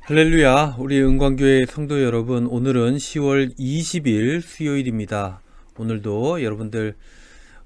할렐루야, 우리 은광교회 성도 여러분, 오늘은 10월 20일 수요일입니다. 오늘도 여러분들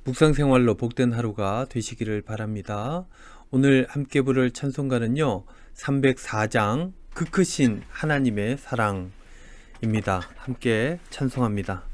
묵상생활로 복된 하루가 되시기를 바랍니다. 오늘 함께 부를 찬송가는요, 304장 그 크신 하나님의 사랑입니다. 함께 찬송합니다.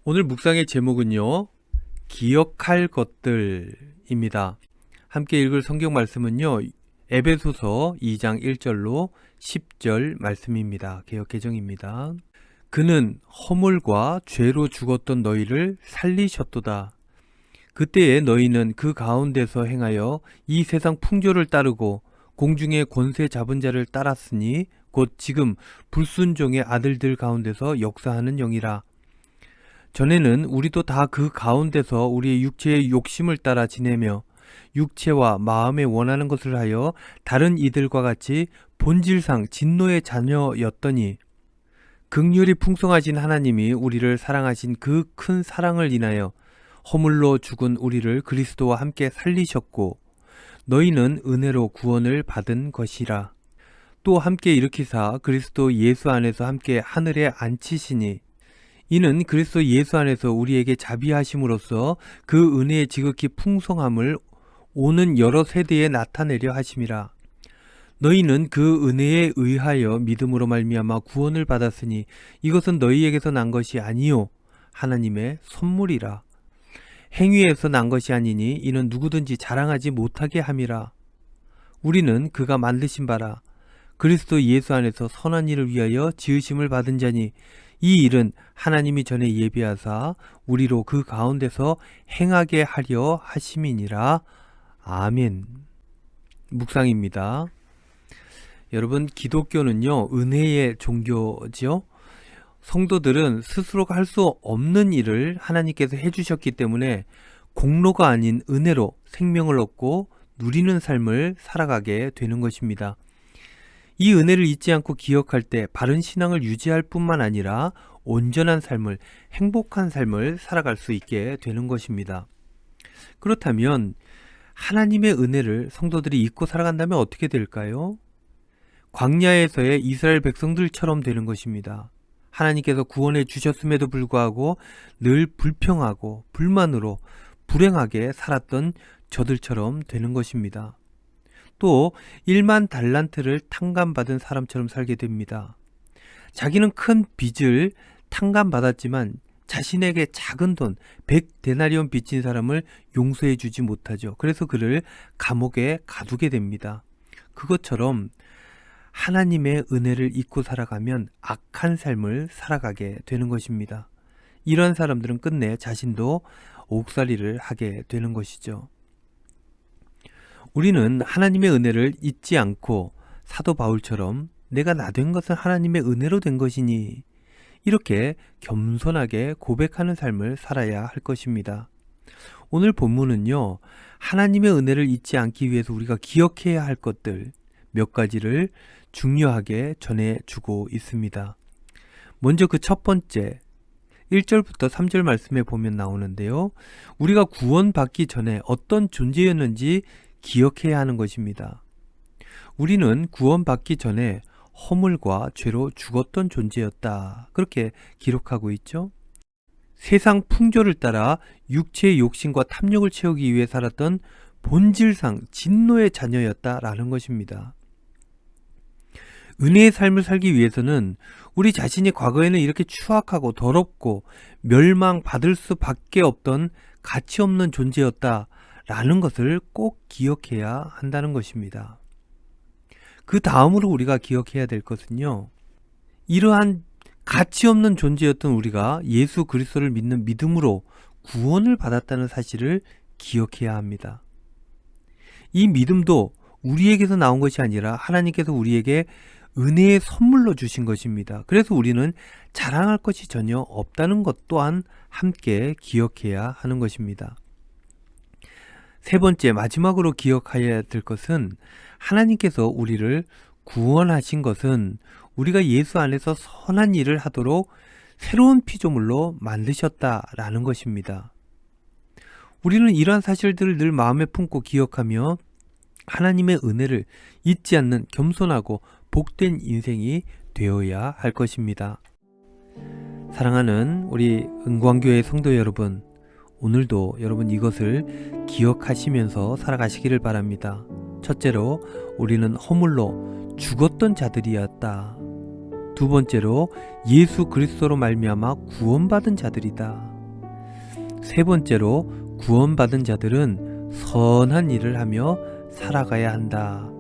오늘 묵상의 제목은요, 기억할 것들입니다. 함께 읽을 성경 말씀은요, 에베소서 2장 1절로 10절 말씀입니다. 개역 개정입니다. 그는 허물과 죄로 죽었던 너희를 살리셨도다. 그때에 너희는 그 가운데서 행하여 이 세상 풍조를 따르고 공중의 권세 잡은 자를 따랐으니 곧 지금 불순종의 아들들 가운데서 역사하는 영이라. 전에는 우리도 다 그 가운데서 우리의 육체의 욕심을 따라 지내며 육체와 마음에 원하는 것을 하여 다른 이들과 같이 본질상 진노의 자녀였더니 긍휼이 풍성하신 하나님이 우리를 사랑하신 그 큰 사랑을 인하여 허물로 죽은 우리를 그리스도와 함께 살리셨고 너희는 은혜로 구원을 받은 것이라. 또 함께 일으키사 그리스도 예수 안에서 함께 하늘에 앉히시니 이는 그리스도 예수 안에서 우리에게 자비하심으로써 그 은혜의 지극히 풍성함을 오는 여러 세대에 나타내려 하심이라. 너희는 그 은혜에 의하여 믿음으로 말미암아 구원을 받았으니 이것은 너희에게서 난 것이 아니요 하나님의 선물이라. 행위에서 난 것이 아니니 이는 누구든지 자랑하지 못하게 함이라. 우리는 그가 만드신 바라 그리스도 예수 안에서 선한 일을 위하여 지으심을 받은 자니 이 일은 하나님이 전에 예비하사 우리로 그 가운데서 행하게 하려 하심이니라. 아멘. 묵상입니다. 여러분, 기독교는요, 은혜의 종교지요. 성도들은 스스로가 할 수 없는 일을 하나님께서 해주셨기 때문에 공로가 아닌 은혜로 생명을 얻고 누리는 삶을 살아가게 되는 것입니다. 이 은혜를 잊지 않고 기억할 때 바른 신앙을 유지할 뿐만 아니라 온전한 삶을, 행복한 삶을 살아갈 수 있게 되는 것입니다. 그렇다면 하나님의 은혜를 성도들이 잊고 살아간다면 어떻게 될까요? 광야에서의 이스라엘 백성들처럼 되는 것입니다. 하나님께서 구원해 주셨음에도 불구하고 늘 불평하고 불만으로 불행하게 살았던 저들처럼 되는 것입니다. 또 1만 달란트를 탕감받은 사람처럼 살게 됩니다. 자기는 큰 빚을 탕감받았지만 자신에게 작은 돈 100데나리온 빚진 사람을 용서해 주지 못하죠. 그래서 그를 감옥에 가두게 됩니다. 그것처럼 하나님의 은혜를 잊고 살아가면 악한 삶을 살아가게 되는 것입니다. 이런 사람들은 끝내 자신도 옥살이를 하게 되는 것이죠. 우리는 하나님의 은혜를 잊지 않고 사도 바울처럼 내가 나 된 것은 하나님의 은혜로 된 것이니 이렇게 겸손하게 고백하는 삶을 살아야 할 것입니다. 오늘 본문은요, 하나님의 은혜를 잊지 않기 위해서 우리가 기억해야 할 것들 몇 가지를 중요하게 전해주고 있습니다. 먼저 그 첫 번째 1절부터 3절 말씀에 보면 나오는데요. 우리가 구원받기 전에 어떤 존재였는지 기억해야 하는 것입니다. 우리는 구원받기 전에 허물과 죄로 죽었던 존재였다. 그렇게 기록하고 있죠. 세상 풍조를 따라 육체의 욕심과 탐욕을 채우기 위해 살았던 본질상 진노의 자녀였다라는 것입니다. 은혜의 삶을 살기 위해서는 우리 자신이 과거에는 이렇게 추악하고 더럽고 멸망받을 수밖에 없던 가치 없는 존재였다라는 것을 꼭 기억해야 한다는 것입니다. 그 다음으로 우리가 기억해야 될 것은요, 이러한 가치 없는 존재였던 우리가 예수 그리스도를 믿는 믿음으로 구원을 받았다는 사실을 기억해야 합니다. 이 믿음도 우리에게서 나온 것이 아니라 하나님께서 우리에게 은혜의 선물로 주신 것입니다. 그래서 우리는 자랑할 것이 전혀 없다는 것 또한 함께 기억해야 하는 것입니다. 세 번째, 마지막으로 기억해야 될 것은 하나님께서 우리를 구원하신 것은 우리가 예수 안에서 선한 일을 하도록 새로운 피조물로 만드셨다라는 것입니다. 우리는 이러한 사실들을 늘 마음에 품고 기억하며 하나님의 은혜를 잊지 않는 겸손하고 복된 인생이 되어야 할 것입니다. 사랑하는 우리 은광교회 성도 여러분, 오늘도 여러분 이것을 기억하시면서 살아가시기를 바랍니다. 첫째로 우리는 허물로 죽었던 자들이었다. 두 번째로 예수 그리스도로 말미암아 구원받은 자들이다. 세 번째로 구원받은 자들은 선한 일을 하며 살아가야 한다.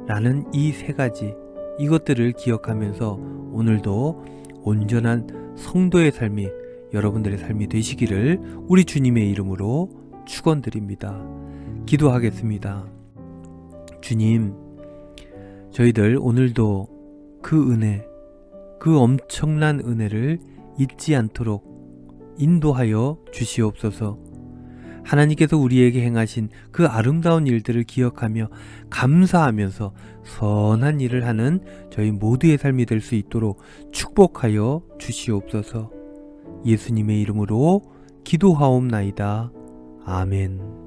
라는 이 세 가지, 이것들을 기억하면서 오늘도 온전한 성도의 삶이 여러분들의 삶이 되시기를 우리 주님의 이름으로 축원드립니다. 기도하겠습니다. 주님, 저희들 오늘도 그 은혜, 그 엄청난 은혜를 잊지 않도록 인도하여 주시옵소서. 하나님께서 우리에게 행하신 그 아름다운 일들을 기억하며 감사하면서 선한 일을 하는 저희 모두의 삶이 될 수 있도록 축복하여 주시옵소서. 예수님의 이름으로 기도하옵나이다. 아멘.